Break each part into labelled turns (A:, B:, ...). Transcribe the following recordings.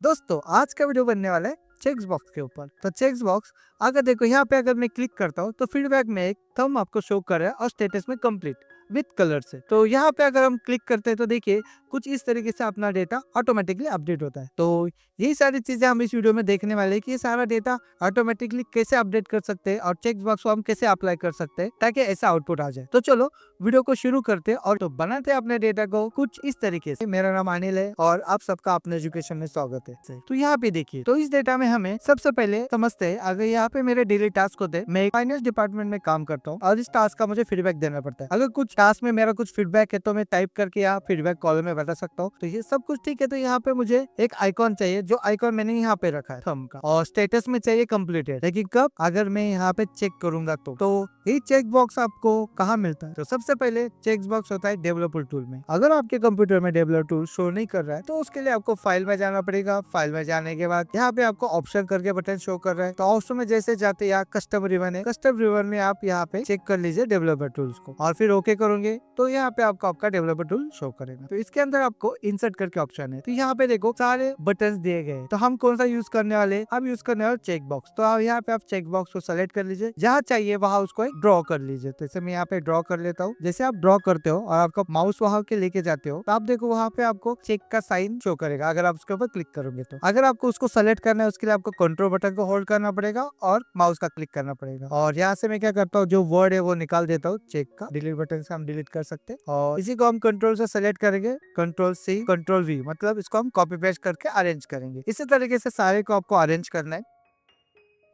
A: दोस्तों आज का वीडियो बनने वाला है चेक्स बॉक्स के ऊपर। तो चेक्स बॉक्स अगर देखो यहाँ पे अगर मैं क्लिक करता हूँ तो फीडबैक में एक थंब आपको शो कर रहा है और स्टेटस में कंप्लीट विद कलर से। तो यहाँ पे अगर हम क्लिक करते हैं तो देखिए कुछ इस तरीके से अपना डेटा ऑटोमेटिकली अपडेट होता है। तो यही सारी चीजें हम इस वीडियो में देखने वाले हैं कि ये सारा डेटा ऑटोमेटिकली कैसे अपडेट कर सकते हैं और चेक्स बॉक्स को हम कैसे अप्लाई कर सकते हैं ताकि ऐसा आउटपुट आ जाए। तो चलो वीडियो को शुरू करते हैं और तो बनाते हैं अपने डेटा को कुछ इस तरीके से। मेरा नाम अनिल है और आप सबका अपने एजुकेशन में स्वागत है। तो यहाँ पे देखिए तो इस डेटा में हमें सबसे पहले समझते हैं, अगर यहाँ पे मेरे डेली टास्क होते हैं, मैं फाइनेंस डिपार्टमेंट में काम करता हूँ और इस टास्क का मुझे फीडबैक देना पड़ता है। अगर कुछ टास्क में मेरा कुछ फीडबैक है तो मैं टाइप करके यहाँ फीडबैक कॉलम में बता सकता हूँ। तो ये सब कुछ ठीक है। तो यहाँ पे मुझे एक आइकॉन चाहिए, जो आइकॉन मैंने यहाँ पे रखा है थंब का, और स्टेटस में चाहिए कंप्लीटेड। लेकिन कब? अगर मैं यहाँ पे चेक करूंगा तो ये चेक बॉक्स आपको कहाँ मिलता है? तो सबसे पहले चेक बॉक्स होता है डेवलपर टूल में। अगर आपके कंप्यूटर में डेवलपर टूल शो नहीं कर रहा है तो उसके लिए आपको फाइल में जाना पड़ेगा। फाइल में जाने के बाद यहाँ पे आपको ऑप्शन करके बटन शो कर रहा है, तो ऑप्शन में जैसे जाते यहाँ कस्टम रिवन है, कस्टम रिवन में आप यहाँ पे चेक कर लीजिए डेवलपर टूल्स को और फिर ओके करोगे तो यहाँ पे आपको आपका डेवलपर टूल शो करेगा। तो इसके अंदर आपको इंसर्ट करके ऑप्शन है, तो यहाँ पे देखो सारे बटन दिए गए। तो हम कौन सा यूज करने वाले? हम यूज करने वाले चेक बॉक्स। तो आप यहाँ पे आप चेक बॉक्स को सेलेक्ट कर लीजिए, जहाँ चाहिए वहां उसको ड्रॉ कर लीजिए। तो इसे मैं यहाँ पे ड्रॉ कर लेता हूँ। जैसे आप ड्रॉ करते हो और आपका माउस वहां के लेके जाते हो तो आप देखो वहां पे आपको चेक का साइन शो करेगा अगर आप उसके ऊपर क्लिक करोगे। तो अगर आपको उसको सेलेक्ट करना है उसके लिए आपको कंट्रोल बटन को होल्ड करना पड़ेगा और माउस का क्लिक करना पड़ेगा। और यहाँ से मैं क्या करता हूँ, जो वर्ड है वो निकाल देता हूँ चेक का। डिलीट बटन से हम डिलीट कर सकते हैं और इसी को हम कंट्रोल से सेलेक्ट करेंगे, कंट्रोल सी कंट्रोल वी, मतलब इसको हम कॉपी पेस्ट करके अरेंज करेंगे। इसी तरीके से सारे को आपको अरेंज करना है।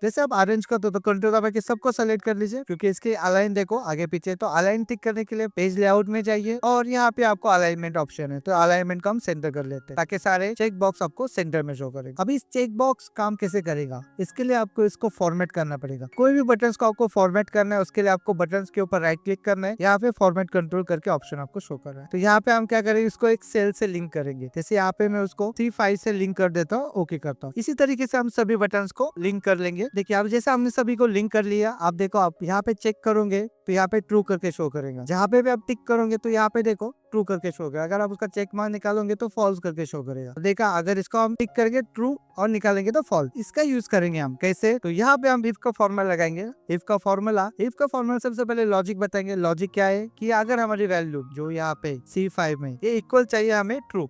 A: जैसे आप अरेंज करते हो तो कंट्रोल दबा के सबको सेलेक्ट कर लीजिए, क्योंकि इसके अलाइन देखो आगे पीछे। तो अलाइन टिक करने के लिए पेज लेआउट में जाइए और यहाँ पे आपको अलाइनमेंट ऑप्शन है, तो अलाइनमेंट को हम सेंटर कर लेते हैं ताकि सारे चेक बॉक्स आपको सेंटर में शो करेगा। अभी इस चेक बॉक्स काम कैसे करेगा, इसके लिए आपको इसको फॉर्मेट करना पड़ेगा। कोई भी बटन को आपको फॉर्मेट करना है उसके लिए आपको बटन के ऊपर राइट क्लिक करना है, यहाँ पे फॉर्मेट कंट्रोल करके ऑप्शन आपको शो कर रहा है। तो यहाँ पे हम क्या करेंगे, इसको एक सेल से लिंक करेंगे। जैसे यहाँ पे मैं उसको C5 से लिंक कर देता हूँ, ओके करता हूँ। इसी तरीके से हम सभी बटन को लिंक कर लेंगे। देखिए अब जैसे हमने सभी को लिंक कर लिया, आप देखो आप यहाँ पे चेक करोगे तो यहाँ पे ट्रू करके शो करेगा। जहाँ पे भी आप टिक करोगे तो यहाँ पे देखो ट्रू करके शो करेगा। अगर आप उसका चेक मार्क निकालोगे तो फॉल्स करके शो करेगा। तो देखा, अगर इसको हम टिक करेंगे ट्रू और निकालेंगे तो फॉल्स। इसका यूज करेंगे हम कैसे? तो यहाँ पे हम इफ का फॉर्मूला लगाएंगे। इफ का फॉर्मूला सबसे पहले लॉजिक बताएंगे। लॉजिक क्या है कि अगर हमारी वैल्यू जो यहाँ पे C5 में ये इक्वल चाहिए हमें ट्रू,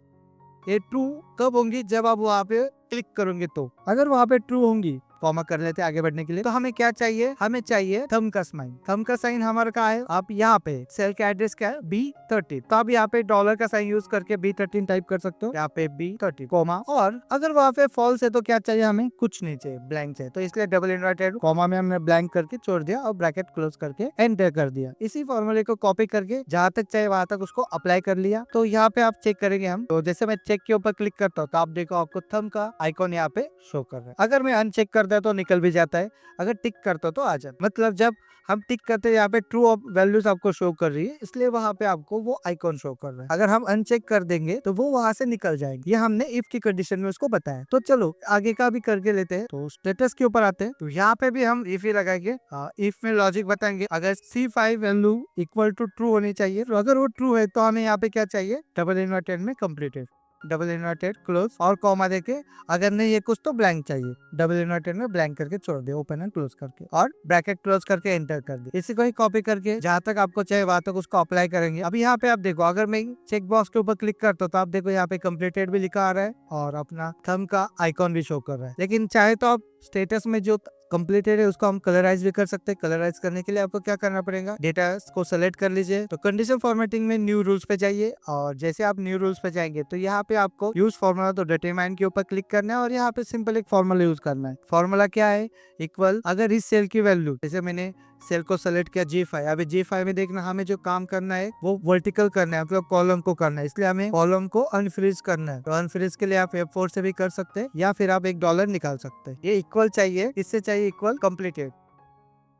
A: ये ट्रू कब होंगी? जब आप वहाँ पे क्लिक करोगे। तो अगर वहाँ पे ट्रू होंगी, कॉमा कर लेते हैं आगे बढ़ने के लिए। तो हमें क्या चाहिए? हमें चाहिए थंब का साइन। थंब का साइन हमारा क्या है? आप यहाँ पे सेल का एड्रेस क्या है? B13। तो आप यहाँ पे डॉलर का साइन यूज करके B13 टाइप कर सकते हो। यहाँ पे B13 कॉमा। और अगर वहाँ पे फॉल्स है तो क्या चाहिए? हमें कुछ नहीं चाहिए, ब्लैंक चाहिए। तो इसलिए डबल इन्वर्टेड कॉमा में हमने ब्लैंक करके छोड़ दिया और ब्रैकेट क्लोज करके एंटर कर दिया। इसी फॉर्मूले को कॉपी करके जहाँ तक चाहिए वहां तक उसको अप्लाई कर लिया। तो यहाँ पे आप चेक करेंगे हम। तो जैसे मैं चेक के ऊपर क्लिक करता हूँ तो आप देखो आपको थंब का आइकॉन यहाँ पे शो कर रहा है। अगर मैं अनचेक करता है तो निकल भी जाता है, अगर टिक करता तो आ जाता। मतलब जब हम टिक करते हैं यहाँ पे ट्रू वैल्यूज आपको शो कर रही है, इसलिए वहां पे आपको वो आइकॉन शो कर रहा है। अगर हम अनचेक कर देंगे तो वो वहां से निकल जाएगी। ये हमने इफ की कंडीशन में उसको बताया। तो चलो आगे का भी करके लेते हैं। तो स्टेटस के ऊपर आते हैं। तो यहाँ पे भी हम इफ ही लगाएंगे। इफ में लॉजिक बताएंगे, अगर C5 value equal to true होनी चाहिए। तो अगर वो ट्रू है तो हमें यहाँ पे क्या चाहिए? डबल इन्वर्टेड में कंप्लीटेड, डबल इन्वर्टेड क्लोज और कॉमा देके। अगर नहीं ये कुछ तो ब्लैंक चाहिए, डबल इन्वर्टेड में ब्लैंक करके छोड़ दे, ओपन एंड क्लोज करके, और ब्रैकेट क्लोज करके एंटर कर दे। इसी को ही कॉपी करके जहां तक आपको चाहिए वहां तक उसको अप्लाई करेंगे। अभी यहाँ पे आप देखो, अगर मैं चेक बॉक्स के ऊपर क्लिक करता हूँ तो आप देखो यहाँ पे कंप्लीटेड भी लिखा आ रहा है और अपना थंब का आइकॉन भी शो कर रहा है। लेकिन चाहे तो आप स्टेटस में जो कंप्लीटेड है उसको हम कलराइज भी कर सकते हैं। कलराइज करने के लिए आपको क्या करना पड़ेगा? डेटा को सेलेक्ट कर लीजिए। तो कंडीशन फॉर्मेटिंग में न्यू रूल्स पे जाइए और जैसे आप न्यू रूल्स पे जाएंगे तो यहाँ पे आपको यूज फॉर्मूला, तो डिटरमाइन के ऊपर क्लिक करना है और यहाँ पे सिंपल एक फॉर्मूला यूज करना है। फॉर्मूला क्या है? इक्वल, अगर इस सेल की वैल्यू, जैसे मैंने सेल को सेलेक्ट किया G5, अभी G5 में देखना हमें जो काम करना है वो वर्टिकल करना है, मतलब कॉलम को करना है। इसलिए हमें कॉलम को अनफ्रीज करना है। तो अनफ्रीज के लिए आप F4 से भी कर सकते हैं या फिर आप $1 निकाल सकते हैं। ये इक्वल चाहिए, इससे चाहिए इक्वल कंप्लीटेड।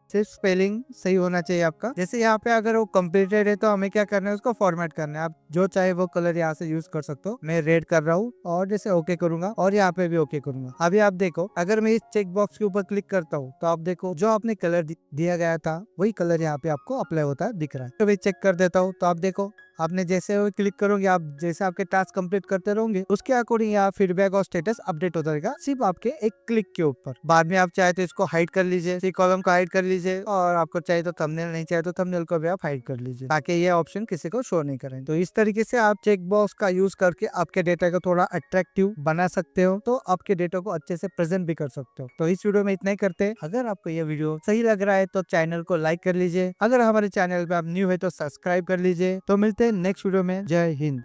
A: सिर्फ स्पेलिंग सही होना चाहिए आपका। जैसे यहाँ पे अगर वो कंप्लीटेड है तो हमें क्या करना है? उसको फॉर्मेट करना है। आप जो चाहे वो कलर यहाँ से यूज कर सकते हो। मैं रेड कर रहा हूँ और जैसे ओके करूंगा और यहाँ पे भी ओके करूंगा। अभी आप देखो, अगर मैं इस चेक बॉक्स के ऊपर क्लिक करता हूँ तो आप देखो जो आपने कलर दिया गया था वही कलर यहाँ पे आपको अप्लाई होता है दिख रहा है। तो मैं चेक कर देता हूँ तो आप देखो आपने जैसे वो क्लिक करोगे, आप जैसे आपके टास्क कंप्लीट करते रहोगे, उसके अकॉर्डिंग यहाँ फीडबैक और स्टेटस अपडेट होता रहेगा, सिर्फ आपके एक क्लिक के ऊपर। बाद में आप चाहे तो इसको हाइड कर लीजिए, इसी कॉलम को हाइड कर लीजिए, और आपको चाहिए तो थंबनेल, नहीं चाहिए तो थंबनेल को भी आप हाइड कर लीजिए, ताकि ये ऑप्शन किसी को शो नहीं करें। तो इस तरीके से आप चेक बॉक्स का यूज करके आपके डेटा को थोड़ा अट्रैक्टिव बना सकते हो, तो आपके डेटा को अच्छे से प्रेजेंट भी कर सकते हो। तो इस वीडियो में इतना ही करते हैं। अगर आपको ये वीडियो सही लग रहा है तो चैनल को लाइक कर लीजिए, अगर हमारे चैनल पे आप न्यू है तो सब्सक्राइब कर लीजिए। तो मिलते हैं नेक्स्ट वीडियो में। जय हिंद।